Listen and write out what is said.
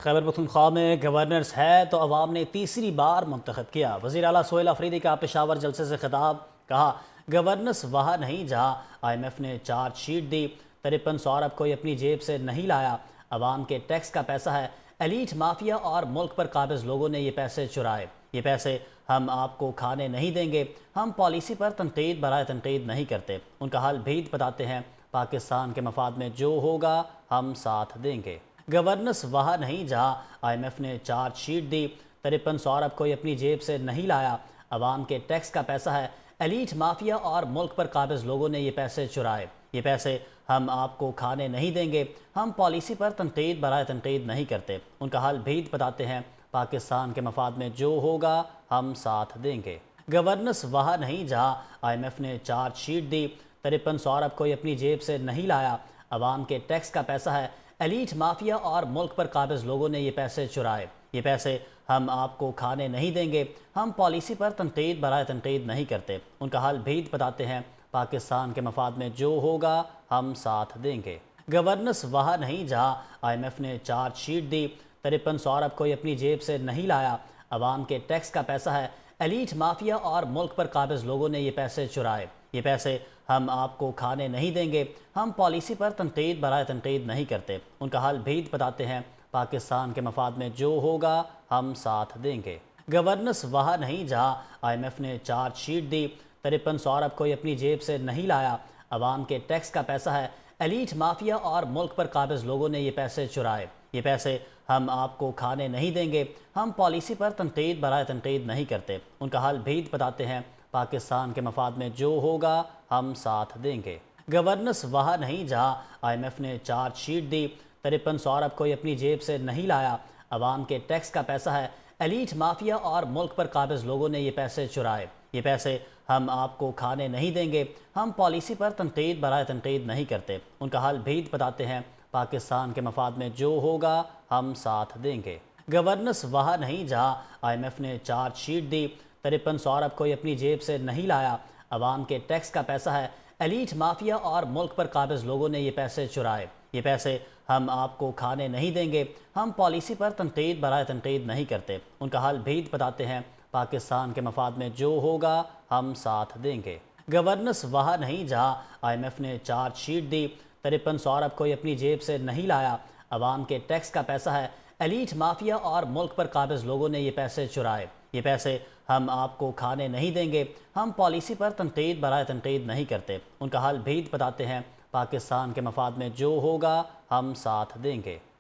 خیبر پختونخوا میں گورنرز ہے تو عوام نے تیسری بار منتخب کیا۔ وزیر اعلیٰ سہیل آفریدی کا پشاور جلسے سے خطاب، کہا گورننس وہاں نہیں جہاں آئی ایم ایف نے چارج شیٹ دی، 5300 ارب کوئی اپنی جیب سے نہیں لایا، عوام کے ٹیکس کا پیسہ ہے، ایلیٹ مافیا اور ملک پر قابض لوگوں نے یہ پیسے چرائے، یہ پیسے ہم آپ کو کھانے نہیں دیں گے، ہم پالیسی پر تنقید برائے تنقید نہیں کرتے، ان کا حل بھید بتاتے ہیں، پاکستان کے مفاد میں جو ہوگا ہم ساتھ دیں گے۔ گورننس وہاں نہیں جہاں آئی ایم ایف نے چارج شیٹ دی، 5300 ارب کوئی اپنی جیب سے نہیں لایا، عوام کے ٹیکس کا پیسہ ہے، ایلیٹ مافیا اور ملک پر قابض لوگوں نے یہ پیسے چرائے، یہ پیسے ہم آپ کو کھانے نہیں دیں گے، ہم پالیسی پر تنقید برائے تنقید نہیں کرتے، ان کا حل بھید بتاتے ہیں، پاکستان کے مفاد میں جو ہوگا ہم ساتھ دیں گے۔ گورننس وہاں نہیں جہاں آئی ایم ایف نے چارج شیٹ دی، 5300 ارب کوئی اپنی جیب سے نہیں لایا، عوام کے ٹیکس کا پیسہ ہے، ایلیٹ مافیا اور ملک پر قابض لوگوں نے یہ پیسے چرائے، یہ پیسے ہم آپ کو کھانے نہیں دیں گے، ہم پالیسی پر تنقید برائے تنقید نہیں کرتے، ان کا حل بھید بتاتے ہیں، پاکستان کے مفاد میں جو ہوگا ہم ساتھ دیں گے۔ گورننس وہاں نہیں جہاں آئی ایم ایف نے چارج شیٹ دی، 5300 ارب کوئی اپنی جیب سے نہیں لایا، عوام کے ٹیکس کا پیسہ ہے، ایلیٹ مافیا اور ملک پر قابض لوگوں نے یہ پیسے چرائے، یہ پیسے ہم آپ کو کھانے نہیں دیں گے، ہم پالیسی پر تنقید برائے تنقید نہیں کرتے، ان کا حل بھید بتاتے ہیں، پاکستان کے مفاد میں جو ہوگا ہم ساتھ دیں گے۔ گورننس وہاں نہیں جہاں آئی ایم ایف نے چارج شیٹ دی، 5300 ارب کوئی اپنی جیب سے نہیں لایا، عوام کے ٹیکس کا پیسہ ہے، ایلیٹ مافیا اور ملک پر قابض لوگوں نے یہ پیسے چرائے، یہ پیسے ہم آپ کو کھانے نہیں دیں گے، ہم پالیسی پر تنقید برائے تنقید نہیں کرتے، ان کا حل بھید بتاتے ہیں، پاکستان کے مفاد میں جو ہوگا ہم ساتھ دیں گے۔ گورننس وہاں نہیں جہاں آئی ایم ایف نے چارج شیٹ دی، 5300 ارب کوئی اپنی جیب سے نہیں لایا، عوام کے ٹیکس کا پیسہ ہے، ایلیٹ مافیا اور ملک پر قابض لوگوں نے یہ پیسے چرائے، یہ پیسے ہم آپ کو کھانے نہیں دیں گے، ہم پالیسی پر تنقید برائے تنقید نہیں کرتے، ان کا حل بھید بتاتے ہیں، پاکستان کے مفاد میں جو ہوگا ہم ساتھ دیں گے۔ گورننس وہاں نہیں جہاں آئی ایم ایف نے چارج شیٹ دی، 5300 ارب کوئی اپنی جیب سے نہیں لایا، عوام کے ٹیکس کا پیسہ ہے، ایلیٹ مافیا اور ملک پر قابض لوگوں نے یہ پیسے چرائے، یہ پیسے ہم آپ کو کھانے نہیں دیں گے، ہم پالیسی پر تنقید برائے تنقید نہیں کرتے، ان کا حل بھید بتاتے ہیں، پاکستان کے مفاد میں جو ہوگا ہم ساتھ دیں گے۔ گورننس وہاں نہیں جہاں آئی ایم ایف نے چارج شیٹ دی، 5300 ارب کوئی اپنی جیب سے نہیں لایا، عوام کے ٹیکس کا پیسہ ہے، ایلیٹ مافیا اور ملک پر قابض لوگوں نے یہ پیسے چرائے، یہ پیسے ہم آپ کو کھانے نہیں دیں گے، ہم پالیسی پر تنقید برائے تنقید نہیں کرتے، ان کا حل بھید بتاتے ہیں، پاکستان کے مفاد میں جو ہوگا ہم ساتھ دیں گے۔